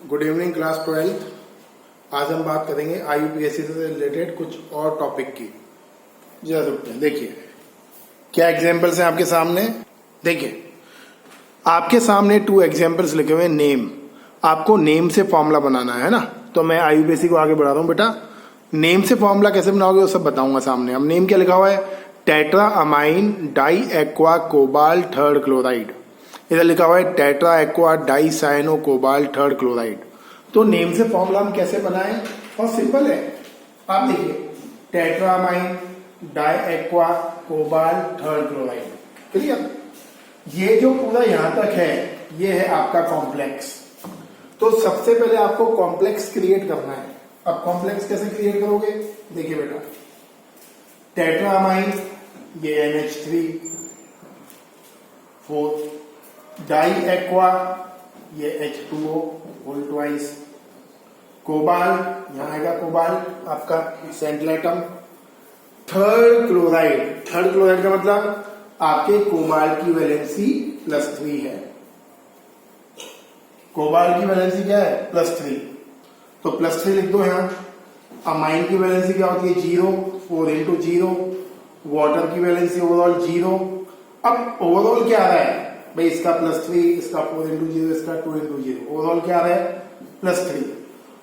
Good evening class 12th। आज हम बात करेंगे आईयूपीएससी से रिलेटेड कुछ और टॉपिक की। जरा रुकते हैं, देखिए क्या एग्जांपल्स हैं आपके सामने। देखिए आपके सामने 2 एग्जांपल्स लिखे हुए हैं। नेम, आपको नेम से फॉर्मूला बनाना है ना, तो मैं आईयूपीएससी को आगे बढ़ा रहा हूं। बेटा नेम से फॉर्मूला कैसे बनाओगे वो सब बताऊंगा सामने। अब नेम क्या लिखा हुआ है, tetra ammine di aqua cobalt third chloride. इधर लिखा हुआ है tetra aqua di cyano cobalt third chloride. तो नेम से फॉर्मूला हम कैसे बनाएं, बहुत सिंपल है। आप देखिए tetra ammine di aqua cobalt third chloride, clear. ये जो पूरा यहां तक है ये है आपका कॉम्प्लेक्स। तो सबसे पहले आपको कॉम्प्लेक्स क्रिएट करना है। अब कॉम्प्लेक्स कैसे क्रिएट करोगे, देखिए बेटा टेट्रा अमाइन ये NH3 4, डाई एक्वा ये H2O होल ट्वाइस, कोबाल्ट यहां आएगा कोबाल्ट आपका central atom, third chloride. Third chloride का मतलब आपके कोबाल्ट की वैलेंसी +3 है। कोबाल्ट की वैलेंसी क्या है, +3, तो +3 लिख दो यहां। अमाइन की वैलेंसी क्या होती है 0, 4 into 0। वाटर की वैलेंसी ओवरऑल 0। अब ओवरऑल क्या आ रहा है भाई, इसका +3, इसका 4 into 0, इसका 2 into 0, ओवरऑल क्या आ रहा है +3।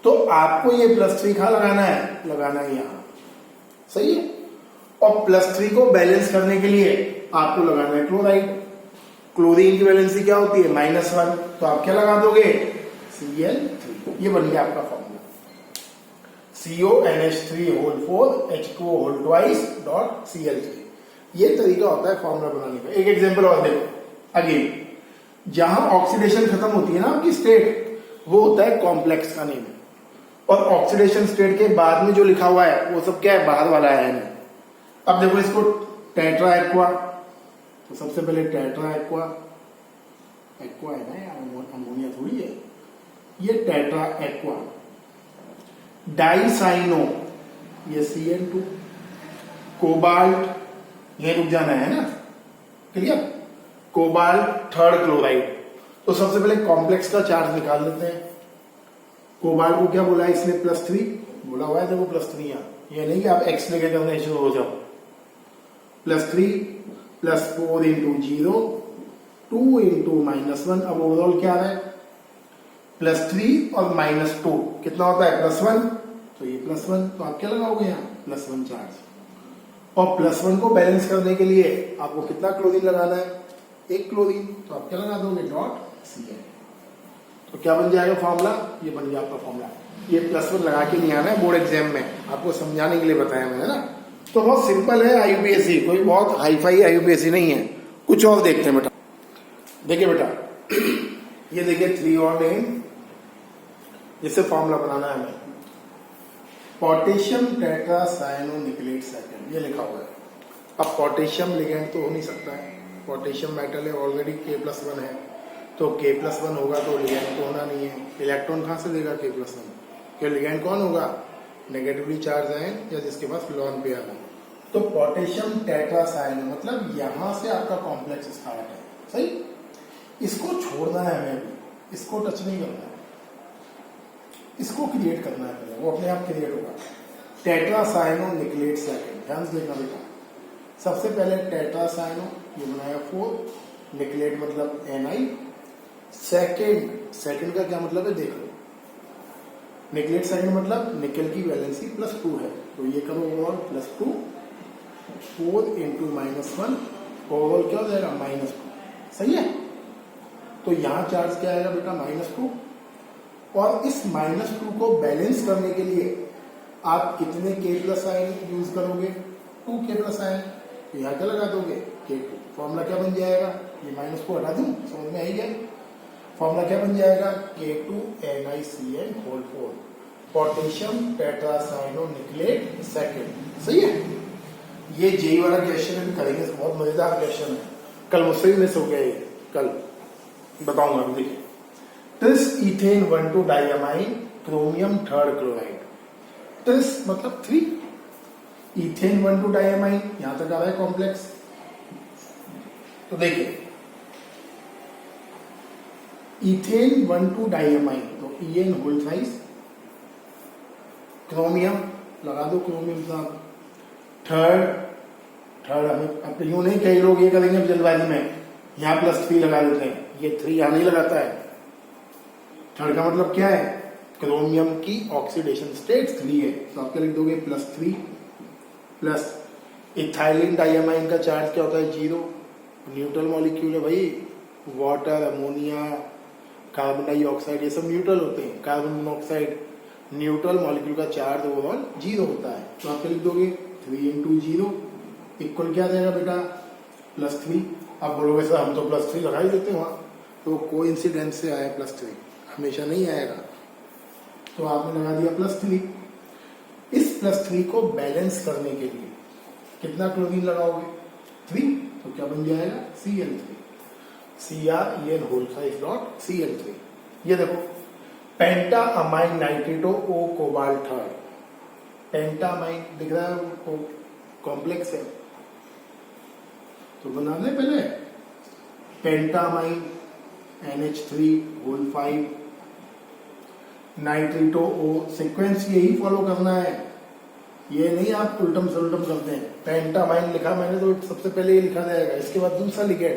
तो आपको ये +3 कहां लगाना है यहां, सही है। और +3 को बैलेंस करने के लिए आपको लगाना है क्लोराइड। क्लोरीन की वैलेंसी क्या होती है -1, तो आप क्या लगा दोगे Cl3। ये बन गया आपका formula CONH3 whole 4 H2O whole twice dot Cl3। ये तरीका होता है फॉर्मूला बनाने का। एक एग्जांपल और देखो। अगेन जहां ऑक्सीडेशन खत्म होती है ना आपकी स्टेट, वो होता है कॉम्प्लेक्स का नेम। और ऑक्सीडेशन स्टेट के बाद में जो लिखा हुआ है वो सब क्या है, बाहर वाला है। अब देखो इसको टेट्रा एक्वा, तो सबसे पहले टेट्रा एक्वा, एक्वा है ना यार, अमोनिया थोड़ी है। ये टेट्रा एक्वा, डाइसाइनो ये Cl2, कोबाल्ट ये रुक जाना है ना, क्लियर। Cobalt third chloride. तो सबसे पहले कॉम्प्लेक्स का चार्ज निकाल लेते हैं। कोबाल्ट को क्या बोला है इसने, +3 बोला हुआ है, देखो +3 यहां। ये नहीं कि आप एक्स लेके करने शुरू हो जाओ। +3 +4 into 0, 2 into -1। अब ओवरऑल क्या आ रहा है +3 और -2 कितना होता है +1, तो ये +1, तो आप क्या लगाओगे यहाँ +1 चार्ज। और +1 को बैलेंस करने के लिए आपको कितना क्लोरीन लगाना है, 1 क्लोरीन, तो आप क्या लगा दोगे .Cl। तो क्या बन जाएगा फॉर्मूला, ये बन गया आपका फॉर्मूला। ये +1 लगा के नहीं आना है बोर्ड एग्जाम में, आपको समझाने के लिए बताया मैंने ना। तो बहुत सिंपल है आईयूपीएससी, कोई बहुत हाईफाई आईयूपीएससी नहीं है। कुछ और देखते हैं बेटा। देखिए बेटा ये देखिए 3 और नेम, जिससे फॉर्मूला बनाना है हमें। Potassium tetra cyano nickelate second, ये लिखा हुआ है। अब पोटेशियम लिगेंड तो हो नहीं सकता है, पोटेशियम मेटल है ऑलरेडी, K+1 है, तो K+1 होगा तो लिगेंड तो होना नहीं है। इलेक्ट्रॉन कहां से देगा K+1, कि लिगेंड कौन होगा, नेगेटिवली चार्ज आयन या जिसके पास लोन पेयर है। तो पोटेशियम टेट्रा साइनो मतलब यहां से आपका कॉम्प्लेक्स स्टार्ट है, सही। इसको छोड़ना है हमें अभी, इसको टच नहीं करना है, इसको क्रिएट करना है पहले, वो अपने आप क्रिएट होगा। टेट्रा साइनो निकलेट सेकेंड, ध्यान से देखना बेटा। सबसे पहले टेट्रा साइनो ये बनाया 4, निकलेट मतलब Ni, सेकेंड का क्या मतलब है देख लो। निकलेट सेकेंड मतलब निकल की वैलेंसी +2 है, तो ये करो ओवरऑल +2, 4 into -1, ओवरऑल क्या हो जाएगा -2, सही है। तो यहां चार्ज क्या आएगा बेटा -2। और इस -2 को बैलेंस करने के लिए आप कितने K+ आयन यूज करोगे, 2 K+ आयन, तो यहां क्या लगा दोगे K2। फॉर्मूला क्या बन जाएगा, ये माइनस को हटा दूं, समझ में आई गया। फॉर्मूला क्या बन जाएगा K2NiCl whole 4, potassium tetra cyano nickelate second, सही है। ये जेई वाला क्वेश्चन भी करेंगे, बहुत मजेदार क्वेश्चन है। कल मुझसे भी मिस हो गया ये, कल बताऊंगा। देखिए tris ethane 1,2 diamine chromium third chloride. Tris मतलब 3, इथेन 1,2 डाइअमाइन, यहां तक आ रहा है कॉम्प्लेक्स। तो देखिए इथेन 1,2 डाइएमाइन, तो EN होल साइज, क्रोमियम लगा दो, क्रोमियम साहब, थर्ड हमें अब यूं नहीं, कई लोग ये करेंगे जल्दबाजी में, यहाँ +3 लगा देते हैं, ये 3 यहाँ नहीं लगाता है। थर्ड का मतलब क्या है, क्रोमियम की ऑक्सीडेशन स्टेट 3 है, तो आप क्या लिख दोगे +3 प्लस इथाइलिन डाइएमाइन का चार्ज क्या होता है 0, न्यूट्रल मॉलिक्यूल है भाई, वाटर, अमोनिया, कार्बन डाइऑक्साइड ये सब न्यूट्रल होते हैं, कार्बन मोनोऑक्साइड न्यूट्रल मॉलिक्यूल का चार्ज ओवरऑल 0 होता है, तो आप क्या लिख दोगे 3 × 0 इक्वल क्या देगा बेटा +3। अब बोलोगे सर हम तो +3 लगा ही देते हैं वहां, तो कोइंसिडेंस से आया +3, हमेशा नहीं आएगा, तो आपने लगा दिया +3। इस +3 को बैलेंस करने के लिए कितना क्लोरीन लगाओगे 3, तो क्या बन जाएगा Cl3, CrEn hole size dot Cl3। ये देखो पेंटा अमाइन नाइट्रेटो ओ कोबाल्ट थर्ड, पेंटा अमाइन दिख रहा है वो कॉम्प्लेक्स है, तो बना दे पहले पेंटा अमाइन NH3 होल 5 नाइट्रेटो ओ, सीक्वेंस यही फॉलो करना है, ये नहीं आप उल्टम सुल्टम करते हैं। पेंटामाइन लिखा मैंने तो सबसे पहले ये लिखा जाएगा, इसके बाद दूसरा लिखे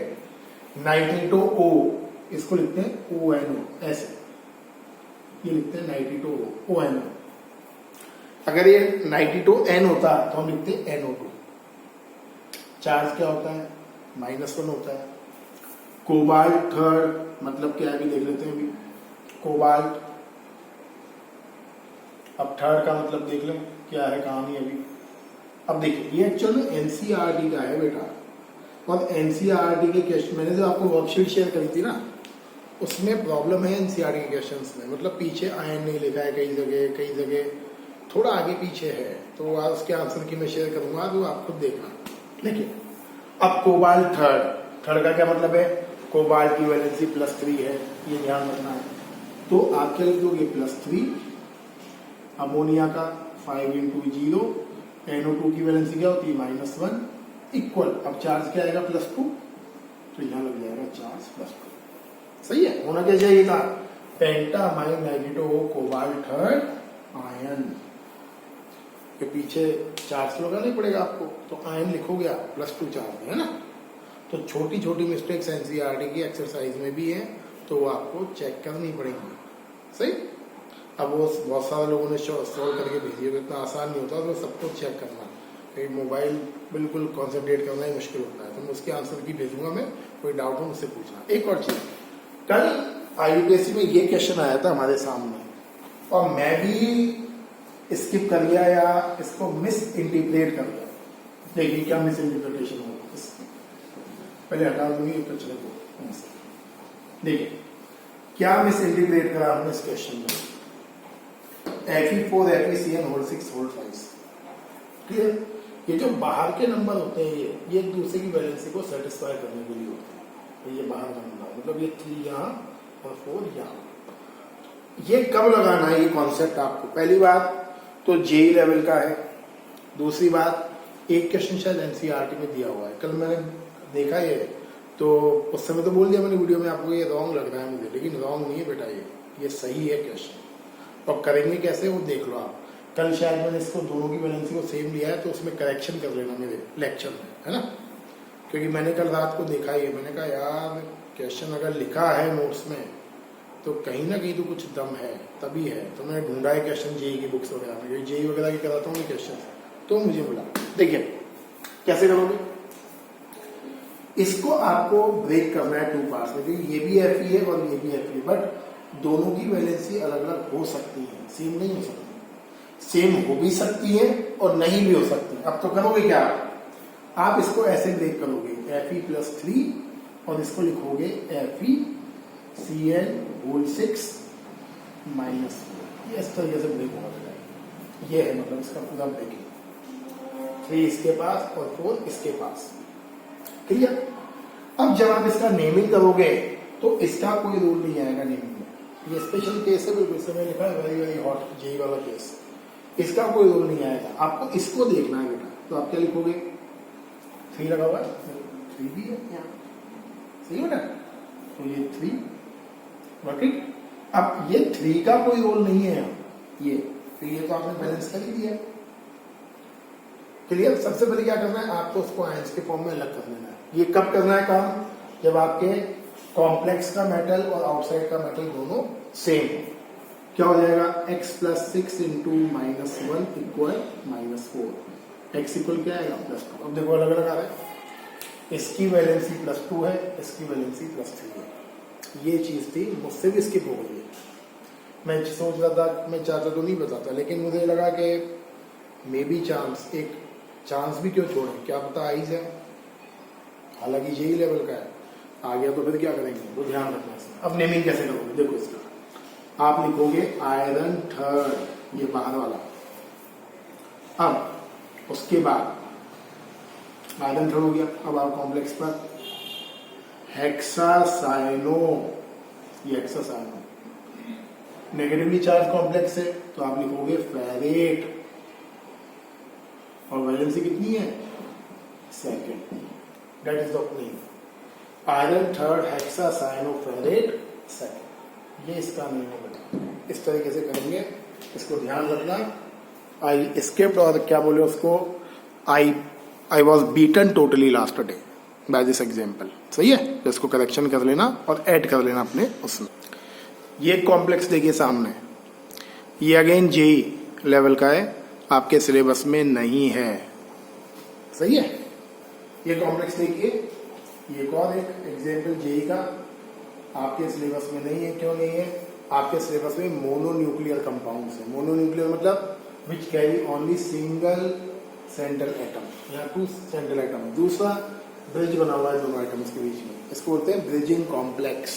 नाइट्रेटो ओ, इसको लिखते हैं ONO, ऐसे ये लिखते हैं नाइट्रेटो ONO। अगर ये नाइट्रेटो N होता तो हम लिखते हैं NO2। चार्ज क्या होता है -1 होता है। कोबाल्ट थर्ड मतलब क्या है अभी देख लेते हैं। अभी कोबाल्ट, अब थर्ड का मतलब देख लें क्या है कहानी अभी। अब देखिए ये एक्चुअल में एनसीईआरटी का है बेटा, और एनसीईआरटी के क्वेश्चन मैंने जो आपको वर्कशीट शेयर करी थी ना, उसमें प्रॉब्लम है एनसीईआरटी के क्वेश्चंस में, मतलब पीछे आयन नहीं लिखा है, कई जगह थोड़ा आगे पीछे है, तो आज उसके आंसर की मैं शेयर करूंगा, तो आप खुद देखना। देखिए अब कोबाल्ट थर्ड का क्या मतलब है, कोबाल्ट की वैलेंसी +3 है, ये ध्यान रखना है। तो आप क्या लिख दोगे +3, अमोनिया का 5 × 0, NO2 की वैलेंसी क्या होती है -1 इक्वल, अब चार्ज क्या आएगा +2, तो यहाँ लग जाएगा चार्ज +2। सही है, होना क्या चाहिए था पेंटामाइन नाइट्रेटो कोबाल्ट थर्ड आयन, के पीछे चार्ज लगाना ही पड़ेगा आपको, तो आयन लिखोगे आप +2 चार्ज है ना। तो छोटी छोटी मिस्टेक्स एनसीईआरटी की एक्सरसाइज में भी है, तो वो आपको चेक करनी पड़ेगी। सही, अब वो बहुत सारे लोगों ने सॉल्व करके भेजी है, इतना आसान नहीं होता, तो सबको चेक करना, कहीं मोबाइल बिल्कुल कॉन्सेंट्रेट करना ही मुश्किल होता है, तो मैं उसके आंसर की भेजूंगा, मैं कोई डाउट हो मुझसे पूछना। एक और चीज, कल IUPAC में ये क्वेश्चन आया था हमारे सामने, और मैं भी स्किप कर गया या इसको मिस इंटरप्रेट कर गया। देखिए क्या मिस इंटरप्रिटेशन होगा, पहले हटा दूंगी तो चलेगा। देखिए क्या मिस इंटरप्रेट करा हमने इस क्वेश्चन में, Fe4 FeCN whole 6 whole 5। Clear, ये जो बाहर के नंबर होते हैं ये एक दूसरे की वैलेंसी को सेटिस्फाई करने के लिए होते हैं, तो ये बाहर का नंबर मतलब ये 3 यहाँ और 4 यहाँ। ये कब लगाना है ये कॉन्सेप्ट आपको, पहली बात तो JEE लेवल का है, दूसरी बात एक क्वेश्चन शायद एनसीईआरटी में दिया हुआ है, कल मैंने देखा ये, तो उस समय तो बोल दिया मैंने वीडियो में आपको ये रॉन्ग लग रहा है मुझे, लेकिन रॉन्ग नहीं है बेटा, ये सही है क्वेश्चन। और करेंगे कैसे वो देख लो आप, कल शायद मैंने इसको दोनों की वैलेंसी को सेम लिया है, तो उसमें करेक्शन कर लेना मेरे लेक्चर में, है ना, क्योंकि मैंने कल रात को देखा ये, मैंने कहा यार क्वेश्चन अगर लिखा है नोट्स में तो कहीं ना कहीं तो कुछ दम है, तभी है। तो मैंने ढूंढा है क्वेश्चन JEE की बुक्स वगैरह में, JEE वगैरह की कराता हूँ क्वेश्चन, तो मुझे मिला। देखिए कैसे करोगे, इसको आपको ब्रेक करना है 2 पार्ट्स में, क्योंकि ये भी Fe है और ये भी Fe, बट दोनों की वैलेंसी अलग अलग हो सकती है, सेम नहीं हो सकती, सेम हो भी सकती है और नहीं भी हो सकती। अब तो करोगे क्या, आप इसको ऐसे ब्रेक करोगे Fe+3 और इसको लिखोगे FeCN होल 6 -4, ये इस तरीके से ब्रेक होगा। ये है मतलब इसका पूरा ब्रेकिंग, 3 इसके पास और 4 इसके पास। क्लियर, अब जब आप इसका नेमिंग करोगे तो इसका कोई रूल नहीं आएगा नेमिंग में, ये स्पेशल केस है, बिल्कुल समय लिखा है वेरी वेरी हॉट JEE वाला केस, इसका कोई रूल नहीं आएगा, आपको इसको देखना है बेटा। तो आप क्या लिखोगे, 3 लगा हुआ है, 3 भी है यहाँ, सही बेटा, तो ये 3 गॉट इट। अब ये 3 का कोई रोल नहीं है यहाँ, ये तो आपने बैलेंस कर ही दिया। क्लियर। सबसे पहले क्या करना है, आपको उसको आयंस के फॉर्म में अलग कर लेना है। ये कब करना है काम, जब आपके कॉम्प्लेक्स का मेटल और आउटसाइड का मेटल दोनों सेम हो। क्या हो जाएगा, x + 6 into -1 equal -4। X equal क्या आएगा, +2। अब देखो अलग अलग आ रहा है, इसकी वैलेंसी +2 है, इसकी वैलेंसी +3 है। ये चीज थी, मुझसे भी स्किप हो गई है। मैं सोच रहा था, मैं चाहता तो नहीं बताता, लेकिन मुझे लगा कि मे बी चांस, एक चांस भी क्यों छोड़े, क्या पता आई जाए। हालांकि यही लेवल का है, आ गया तो फिर क्या करेंगे, वो ध्यान रखना है। अब नेमिंग कैसे करोगे, देखो इसका आप लिखोगे आयरन थर्ड, ये बाहर वाला। अब उसके बाद आयरन थर्ड हो गया। अब आप कॉम्प्लेक्स पर हेक्सासाइनो, ये हेक्सासाइनो नेगेटिवली चार्ज कॉम्प्लेक्स है, तो आप लिखोगे फेरेट, और वैलेंसी कितनी है, second. That is the name, iron third hexacyano ferrate second. ये इसका नेम है बेटा। इस तरीके से करेंगे, इसको ध्यान रखना। आई स्किप्ड, और क्या बोले उसको, I was beaten totally last day by this example. सही है, तो इसको करेक्शन कर लेना और ऐड कर लेना अपने उसमें। ये कॉम्प्लेक्स देखिए सामने, ये अगेन जेई लेवल का है, आपके सिलेबस में नहीं है। सही है, ये कॉम्प्लेक्स देखिए, ये और एक एग्जाम्पल जेई का आपके सिलेबस में नहीं है। क्यों नहीं है, आपके सिलेबस में मोनोन्यूक्लियर कंपाउंड्स है। मोनोन्यूक्लियर मतलब which carry only single central atom, यहाँ 2 सेंट्रल एटम है। दूसरा ब्रिज बना हुआ है दोनों एटम्स के बीच में, इसको बोलते हैं bridging complex,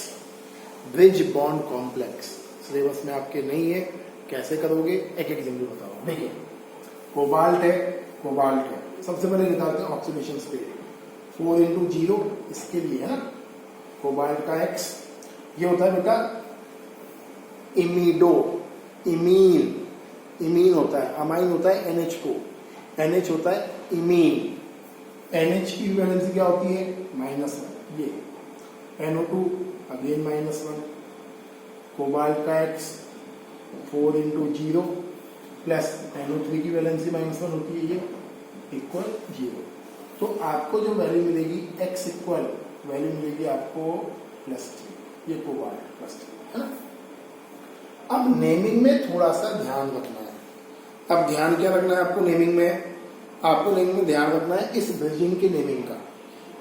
bridge bond complex. Syllabus में आपके नहीं है, कैसे करोगे, एक एग्जाम्पल बताओ। देखिए कोबाल्ट है, कोबाल्ट है, सबसे पहले निकालते हैं ऑक्सीडेशन स्टेट। 4 इंटू 0 इसके लिए है, कोबाल्ट का X ये होता है बेटा इमीडो, इमीन, इमीन होता है, अमाइन होता है NH2, NH होता है इमीन। NH की वैलेंसी क्या होती है, -1। ये NO2 अगेन -1। कोबाल्ट का X 4 इंटू 0 प्लस NO3 की वैलेंसी -1 होती है, ये इक्वल 0। तो आपको जो वैल्यू मिलेगी X इक्वल वैल्यू मिलेगी आपको +3, ये कोबाल्ट +3 है ना। अब नेमिंग में थोड़ा सा ध्यान रखना है। अब ध्यान क्या रखना है आपको नेमिंग में, आपको नेमिंग में ध्यान रखना है इस ब्रिजिंग की नेमिंग का।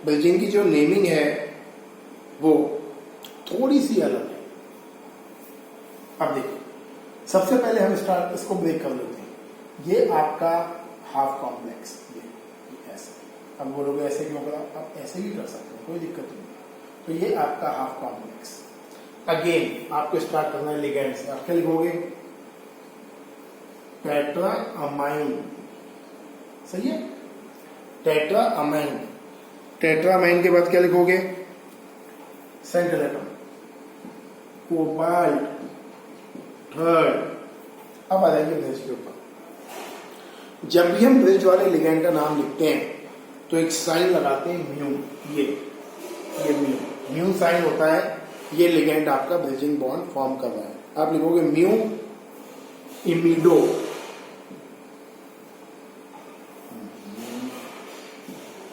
ब्रिजिंग की जो नेमिंग है वो थोड़ी सी अलग है। अब देखिए, सबसे पहले हम स्टार्ट इसको ब्रेक कर लेते हैं। ये आपका हाफ कॉम्प्लेक्स, ये ऐसे। अब बोलोगे ऐसे क्यों करा, आप ऐसे भी कर सकते हैं, कोई दिक्कत नहीं। तो ये आपका हाफ कॉम्प्लेक्स। अगेन आपको स्टार्ट करना है लिगेंड से। आप क्या लिखोगे, टेट्रा अमाइन। सही है, टेट्रा अमाइन। टेट्रा अमाइन के बाद क्या लिखोगे, सेंट्रल एटम, कोबाल्ट थर्ड। अब आ जाएंगे ब्रिज के ऊपर। जब भी हम ब्रिज वाले लिगेंड का नाम लिखते हैं तो एक साइन लगाते हैं म्यू, ये म्यू साइन होता है। ये लिगेंड आपका ब्रिजिंग बॉन्ड फॉर्म कर रहा है। आप लिखोगे mu imido,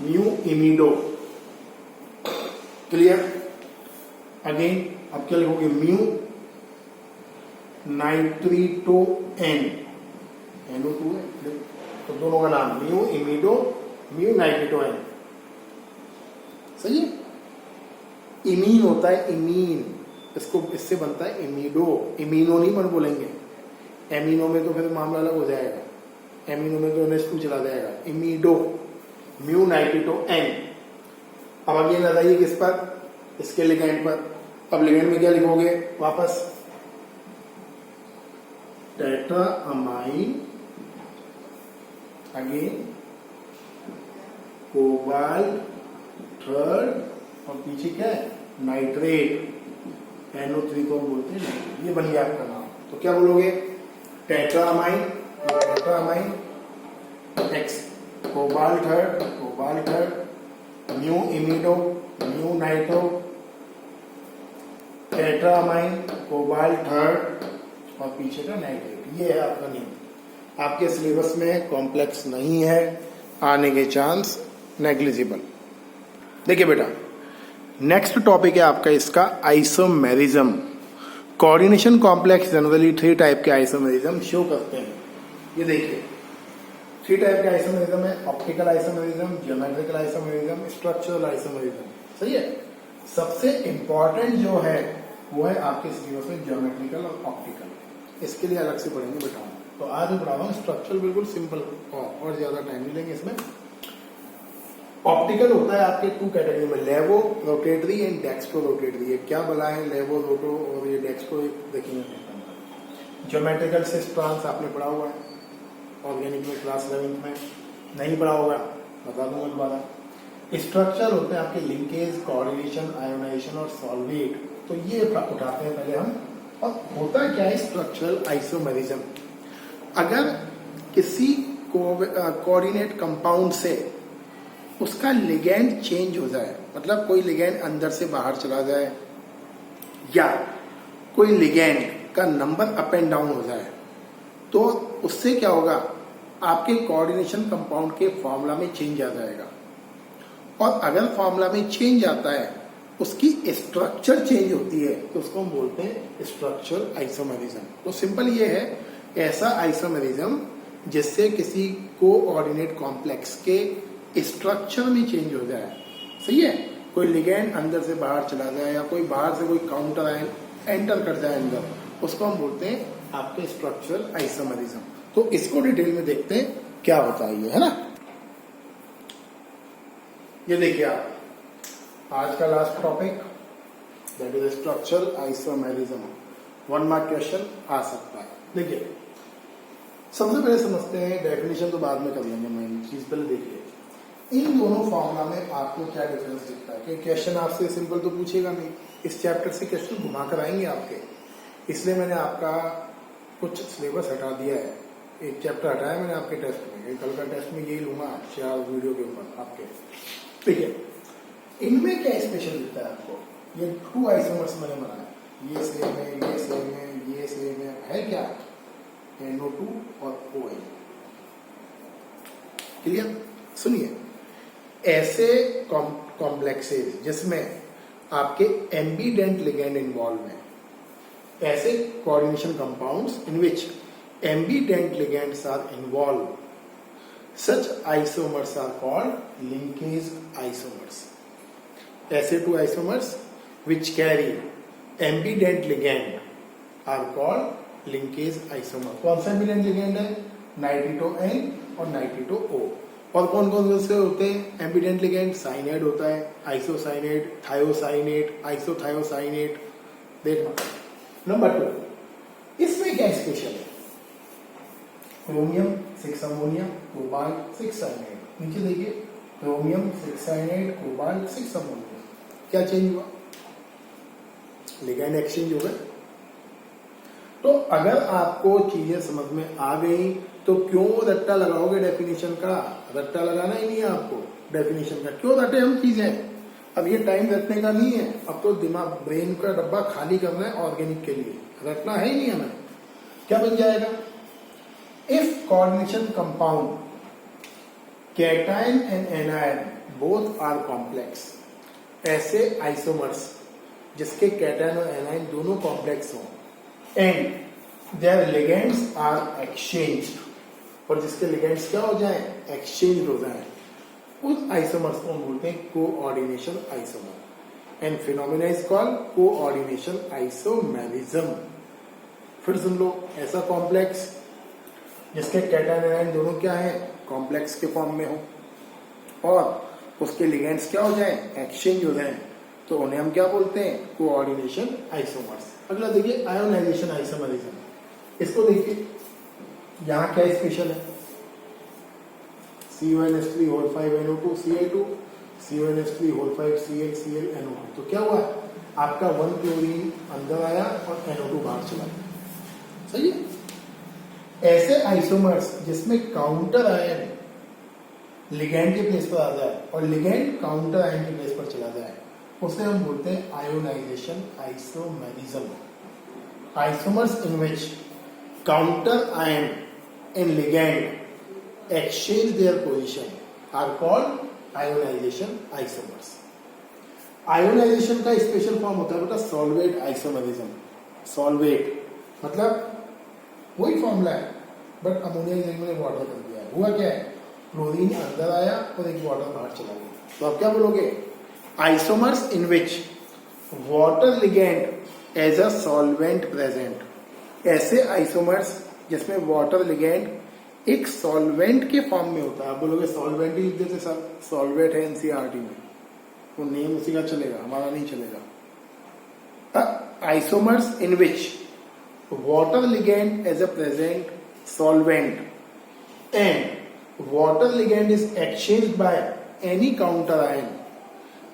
mu इमिडो। Clear. Again अब क्या लिखोगे, म्यू नाइट्रिटोएन, NO2 है तो दोनों का नाम म्यू इमिडो, म्यू नाइट्रिटोएन। सही है। इमीन होता है इमीन, इसको इससे बनता है इमिडो। इमीनो नहीं मन बोलेंगे, एमिनो में तो फिर मामला अलग हो जाएगा, एमिनो में तो NH2 चला जाएगा। इमिडो, म्यू नाइट्रिटोएन। अब अगेन आ जाइए किस पर, इसके लिगेंड पर। अब लिगेंड में क्या लिखोगे वापस, tetra amine, again cobalt third, और पीछे क्या है, नाइट्रेट, NO3 को बोलते हैं नाइट्रेट। ये बन गया आपका नाम। तो क्या बोलोगे, tetra amine, tetra amine X, cobalt third, cobalt third, mu imido, mu nitro, tetraammine, cobalt third और पीछे का नाइट्रेट। ये है आपका नियम। आपके सिलेबस में कॉम्प्लेक्स नहीं है, आने के चांस नेग्लिजिबल। देखिए बेटा, नेक्स्ट टॉपिक है आपका इसका isomerism. Coordination complex generally 3 type के आइसोमेरिज्म शो करते हैं। ये देखिए 3 टाइप के आइसोमेरिज्म है, optical isomerism, geometrical isomerism, structural isomerism. सही है। सबसे इंपॉर्टेंट जो है वो है आपके सिलेबस में ज्योमेट्रिकल और ऑप्टिकल। इसके लिए अलग से पढ़ेंगे बेटा। तो आज मैं पढ़ा रहा हूँ स्ट्रक्चरल, बिल्कुल सिंपल और ज्यादा टाइम नहीं लेंगे इसमें। ऑप्टिकल होता है आपके 2 कैटेगरी में, लेवो रोटेटरी एंड डेक्स्ट्रो रोटेटरी। ये क्या बोला है, लेवो रोटो और ये डेक्स्ट्रो, देखेंगे। ज्योमेट्रिकल सिस्ट्रांस आपने पढ़ा हुआ है ऑर्गेनिक में क्लास 11th में, नहीं पढ़ा होगा बता दूंगा दोबारा। स्ट्रक्चर होते हैं आपके लिंकेज, कोऑर्डिनेशन, आयोनाइजेशन और सॉल्वेट। तो ये उठाते हैं पहले हम। और होता क्या है स्ट्रक्चरल आइसोमेरिज्म, अगर किसी कोऑर्डिनेट कंपाउंड से उसका लिगेंड चेंज हो जाए, मतलब कोई लिगेंड अंदर से बाहर चला जाए या कोई लिगेंड का नंबर अप एंड डाउन हो जाए, तो उससे क्या होगा, आपके कोऑर्डिनेशन कंपाउंड के फॉर्मूला में चेंज आ जाएगा। और अगर फॉर्मूला में चेंज आता है, उसकी स्ट्रक्चर चेंज होती है, तो उसको हम बोलते हैं स्ट्रक्चरल आइसोमेरिज्म। तो सिंपल ये है, ऐसा आइसोमेरिज्म जिससे किसी कोऑर्डिनेट कॉम्प्लेक्स के स्ट्रक्चर में चेंज हो जाए। सही है। कोई लिगेंड अंदर से बाहर चला जाए या कोई बाहर से कोई काउंटर एंटर कर जाए अंदर, उसको हम बोलते हैं आपके स्ट्रक्चरल आइसोमेरिज्म। तो इसको डिटेल में देखते हैं क्या होता है ये, है ना। ये देखिए आप, आज का last topic that is structural isomerism. 1 mark question आ सकता है। देखिए सबसे पहले समझते हैं, डेफिनेशन तो बाद में कर लेंगे, मेन चीज पहले देखिए इन दोनों फॉर्मूला में आपको क्या डिफरेंस दिखता है। कि क्वेश्चन आपसे सिंपल तो पूछेगा नहीं, इस चैप्टर से क्वेश्चन घुमा कर आएंगे आपके, इसलिए मैंने आपका कुछ सिलेबस हटा दिया है। एक चैप्टर हटाया मैंने आपके टेस्ट में, कल का टेस्ट में यही लूंगा 4 वीडियो के ऊपर आपके। ठीक है, इनमें क्या स्पेशल दिखता है आपको, ये 2 आइसोमर्स मैंने बनाया, ये सेम है, ये सेम है, ये सेम है क्या, NO2 और OH। क्लियर। सुनिए, ऐसे कॉम्प्लेक्सेस जिसमें आपके एम्बीडेंट लिगेंड इन्वॉल्व है, ऐसे coordination compounds in which ambidentate ligands are involve, such isomers are called linkage isomers. ऐसे 2 isomers which carry ambidentate ligand are called linkage isomer. कौन सा एम्बीडेंट लिगेंड है, नाइट्रिटो N और नाइट्रिटो O। और कौन कौन से होते हैं एम्बीडेंट लिगेंड, साइनाइड होता है, आइसोसाइनेट, थायोसाइनेट, आइसोथायोसाइनेट। देखना नंबर 2, इसमें क्या स्पेशल है, क्रोमियम 6 अमोनियम, कोबाल्ट 6 साइनाइड। नीचे देखिए, क्रोमियम 6 साइनाइड, कोबाल्ट 6 अमोनियम। क्या चेंज हुआ, लिगेंड एक्सचेंज हो गए। तो अगर आपको चीजें समझ में आ गई तो क्यों रट्टा लगाओगे डेफिनेशन का, रट्टा लगाना ही नहीं है आपको डेफिनेशन का। क्यों रटे हम चीजें, अब ये टाइम रटने का नहीं है, अब तो दिमाग ब्रेन का डब्बा खाली करना है ऑर्गेनिक के लिए, रटना है ही नहीं हमें। क्या बन जाएगा, if coordination compound cation and anion both are complex, ऐसे आइसोमर्स जिसके कैटायन और एनायन दोनों कॉम्प्लेक्स हो, and their ligands are exchanged, और जिसके लिगेंड्स क्या हो जाए, एक्सचेंज हो जाए, उस आइसोमर्स को हम बोलते हैं coordination isomer. And phenomena is called coordination isomerism. फिर सुन लो, ऐसा कॉम्प्लेक्स जिसके कैटायन एनायन दोनों क्या है, कॉम्प्लेक्स के फॉर्म में हो, और उसके लिगेंड्स क्या हो जाए, एक्सचेंज हो जाए, तो उन्हें हम क्या बोलते हैं, कोऑर्डिनेशन आइसोमर्स। अगला देखिए आयोनाइजेशन आइसोमेरिज्म। इसको देखिए, यहां क्या स्पेशल है, CONH3 Ca2 CONH3 CH NO2। तो क्या हुआ, आपका 1 क्लोरीन अंदर आया और NO2 बाहर चला गया। सही है। ऐसे आइसोमर्स जिसमें काउंटर आयन लिगेंड के प्लेस पर आ जाए और लिगेंड काउंटर आयन के प्लेस पर चला जाए, उसे हम बोलते हैं ionization isomerism. Isomers in which counter ion and ligand exchange their position are called ionization isomers. Ionization का स्पेशल फॉर्म होता है बेटा सॉल्वेट आइसोमेरिज्म. सॉल्वेट मतलब वही फॉर्मूला है बट अमोनिया ने वाटर कर दिया है. हुआ क्या है, क्लोरीन अंदर आया और एक वाटर बाहर चला गया. तो आप क्या बोलोगे, isomers in which water ligand as a solvent present. ऐसे आइसोमर्स जिसमें वाटर लिगेंड एक सॉल्वेंट के फॉर्म में होता है. आप बोलोगे सॉल्वेंट ही लिख देते सर, सॉल्वेट है एनसीईआरटी में, वो नेम उसी का चलेगा, हमारा नहीं चलेगा. Isomers in which water ligand as a present solvent and water ligand is exchanged by any counter ion,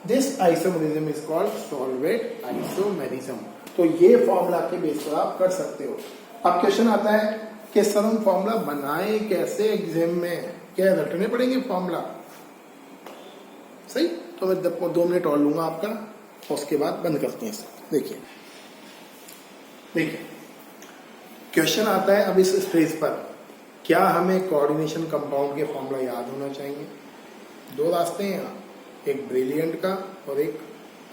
this isomerism is called solvate isomerism. तो ये फॉर्मूला के बेस पर आप कर सकते हो. अब क्वेश्चन आता है कि सर हम फॉर्मूला बनाए कैसे एग्जाम में, क्या रटने पड़ेंगे फॉर्मूला? सही, तो मैं 2 मिनट और लूंगा आपका, उसके बाद बंद करते हैं. देखिए क्वेश्चन आता है अब इस स्टेज पर, क्या हमें कोऑर्डिनेशन कंपाउंड के फॉर्मूला याद होना चाहिए? 2 रास्ते हैं यहाँ, एक ब्रिलियंट का और एक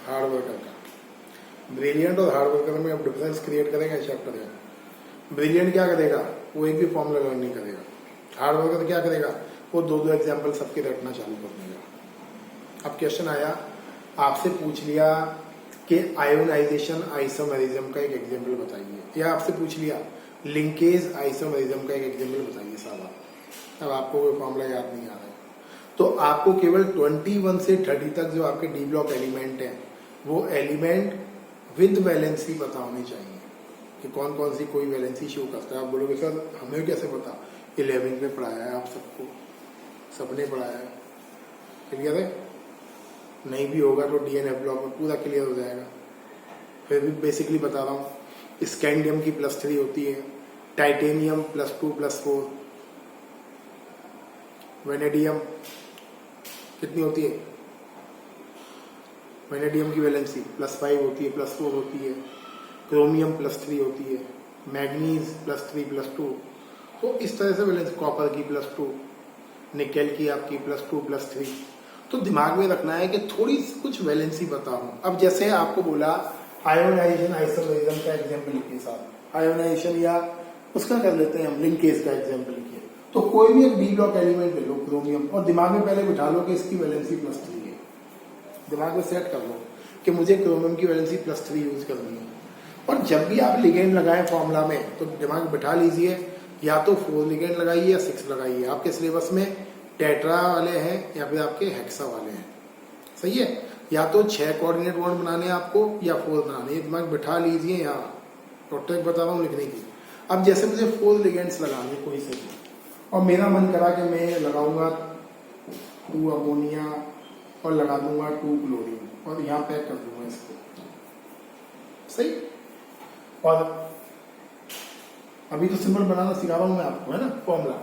हार्ड वर्कर का. ब्रिलियंट और हार्ड वर्कर में अब डिफरेंस क्रिएट करेगा चैप्टर है. ब्रिलियंट क्या करेगा, वो एक भी फॉर्मूला लर्न नहीं करेगा. हार्ड वर्कर क्या करेगा, वो 2 एग्जाम्पल सबके रटना चालू कर देगा. अब क्वेश्चन आया, आपसे पूछ लिया कि आयोनाइजेशन आइसोमेरिज्म का एक एग्जाम्पल बताइए, या आपसे पूछ लिया लिंकेज आइसोमेरिज्म का एक एग्जाम्पल बताइए साहब. अब आपको कोई फॉर्मूला याद नहीं आ रहा है तो आपको केवल 21 से 30 तक जो आपके डी ब्लॉक एलिमेंट है वो एलिमेंट विद वैलेंसी पता होनी चाहिए कि कौन कौन सी कोई वैलेंसी शो करता है. आप बोलोगे सर हमें कैसे पता, 11th में पढ़ाया है आप सबको, सबने पढ़ाया है, क्लियर है. नहीं भी होगा तो डीएनए ब्लॉक में पूरा क्लियर हो जाएगा. फिर भी बेसिकली बता रहा हूँ, स्कैंडियम की +3 होती है, टाइटेनियम +2 +4, वेनेडियम कितनी होती है, वेनेडियम की वैलेंसी +5 होती है, +4 होती है, क्रोमियम +3 होती है, मैग्नीज +3 +2. तो इस तरह से वैलेंसी, कॉपर की +2, निकेल की आपकी +2 +3. तो दिमाग में रखना है कि थोड़ी कुछ वैलेंसी पता हो. अब जैसे आपको बोला आयोनाइजेशन आइसोमेरिज्म का एग्जाम्पल लिखिए साहब, आयोनाइजेशन या उसका कर लेते हैं हम लिंकेज का एग्जाम्पल लिखिए. तो कोई भी एक डी ब्लॉक एलिमेंट ले लो क्रोमियम, और दिमाग में पहले बिठा लो कि इसकी वैलेंसी +3 है. दिमाग में सेट कर लो कि मुझे क्रोमियम की वैलेंसी +3 यूज करनी है. और जब भी आप लिगेंड लगाएं फॉर्मूला में तो दिमाग में बिठा लीजिए, या तो 4 लिगेंड लगाइए या 6 लगाइए. आपके सिलेबस में टेट्रा वाले हैं या फिर आपके हेक्सा वाले हैं, सही है. या तो 6 कोऑर्डिनेट बॉन्ड बनाने हैं आपको या 4 बनाने हैं. दिमाग बिठा लीजिए यहाँ, टोटल बता रहा हूँ लिखने की. अब जैसे मुझे 4 लिगेंड्स लगाने कोई से भी, और मेरा मन करा कि मैं लगाऊंगा 2 अमोनिया और लगा दूंगा 2 क्लोरीन और यहाँ पैक कर दूंगा इसको, सही. और अभी तो सिंपल बनाना सिखा रहा हूं मैं आपको, है ना, फॉर्मूला,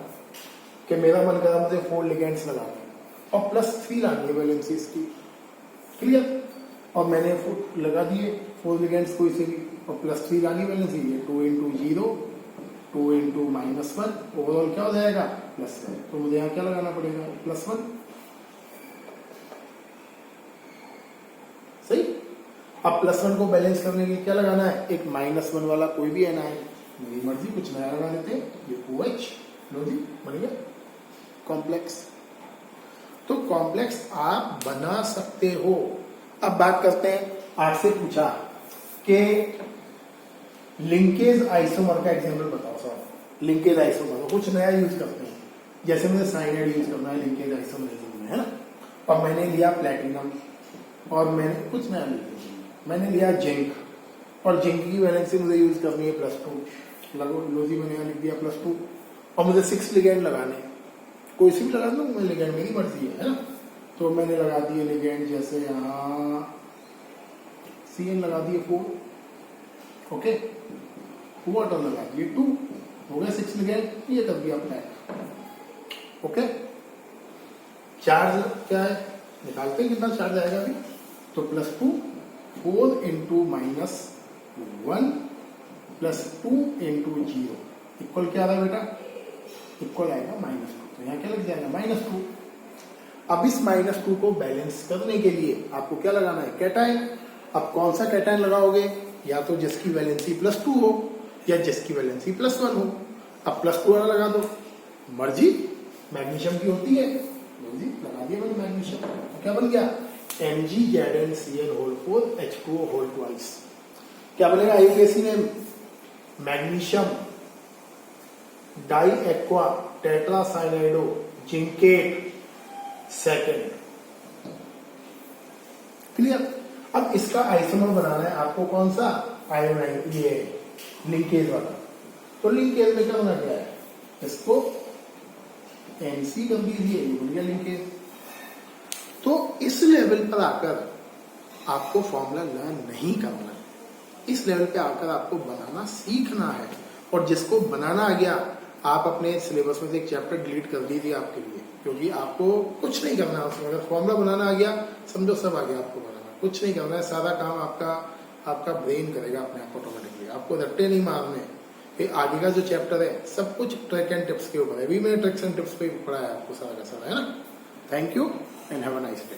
कि मेरा मन करा मुझे 4 लिगेंड्स लगाने और +3 लानी है वैलेंसी इसकी, क्लियर. और मैंने लगा दिए 4 लिगेंड्स कोई से भी, और +3 लानी वैलेंसी है. 2 × 0 2 × -1, ओवरऑल क्या हो जाएगा +1. तो मुझे यहाँ क्या लगाना पड़ेगा, +1, सही. अब +1 को बैलेंस करने के लिए क्या लगाना है, एक -1 वाला कोई भी एनायन, मेरी मर्जी, कुछ नया लगा लेते हैं, ये OH, लो जी बन गया कॉम्प्लेक्स. तो कॉम्प्लेक्स आप बना सकते हो. अब बात करते हैं, आपसे पूछा कि लिंकेज आइसोमर का एग्जांपल बताओ सर. लिंकेज आइसोमर कुछ नया यूज करते हैं, जैसे मुझे साइनाइड यूज करना है लिंकेज आइसोमरिज्म में, है ना. और मैंने लिया प्लेटिनम और मैंने कुछ नया लिया, मैंने लिया जिंक, और जिंक की वैलेंसी मुझे यूज करनी है +2. लो जी मैंने यहाँ लिख दिया +2. और मुझे 6 लिगेंड लगाने, कोई सी भी लगा दूं मैं लिगेंड, मेरी मर्जी है ना. तो मैंने लगा दिए लिगेंड, जैसे यहाँ CN लगा दिए 4, ओके, वाटर लगा दिए 2, हो गया 6 लिगेंड. ये कर दिया पैक, ओके. चार्ज क्या है निकालते हैं, कितना चार्ज आएगा अभी, तो +2 4 इंटू -1 +2 इंटू 0 इक्वल क्या आ रहा है बेटा? इक्वल आएगा -2। तो यहाँ क्या लग जाएगा? -2। अब इस -2 को बैलेंस करने के लिए आपको क्या लगाना है? कैटायन। अब कौन सा कैटायन लगाओगे? या तो जिसकी वैलेंसी +2 हो या जिसकी वैलेंसी +1 हो। अब +2 वाला लगा दो, मर्जी मैग्नीशियम की होती है, मर्जी लगा दिया मैंने मैग्नीशियम। तो क्या बन गया? MgZnCl4H2O2। क्या बनेगा? IUPAC name magnesium di aqua tetracyanido zincate second. Clear? अब इसका आइसोमर बनाना है आपको, कौन सा? आयोनाइड, ये लिंकेज वाला। तो लिंकेज में क्या होना क्या है? इसको NC कर दीजिए, ये बन गया लिंकेज। तो इस लेवल पर आकर आपको फॉर्मूला लर्न नहीं करना है, इस लेवल पे आकर आपको बनाना सीखना है। और जिसको बनाना आ गया, आप अपने सिलेबस में से एक चैप्टर डिलीट कर दीजिए आपके लिए, क्योंकि आपको कुछ नहीं करना है उसमें। अगर फॉर्मूला बनाना आ गया, समझो सब आ गया आपको बनाना, कुछ नहीं करना है। सारा काम आपका ब्रेन करेगा अपने आप ऑटोमेटिकली। आपको रट्टे नहीं मारने। फिर आगे का जो चैप्टर है सब कुछ ट्रिक एंड टिप्स के ऊपर है। अभी मैंने ट्रिक्स एंड टिप्स पे पढ़ाया आपको सारा का सारा, है ना। Thank you and have a nice day.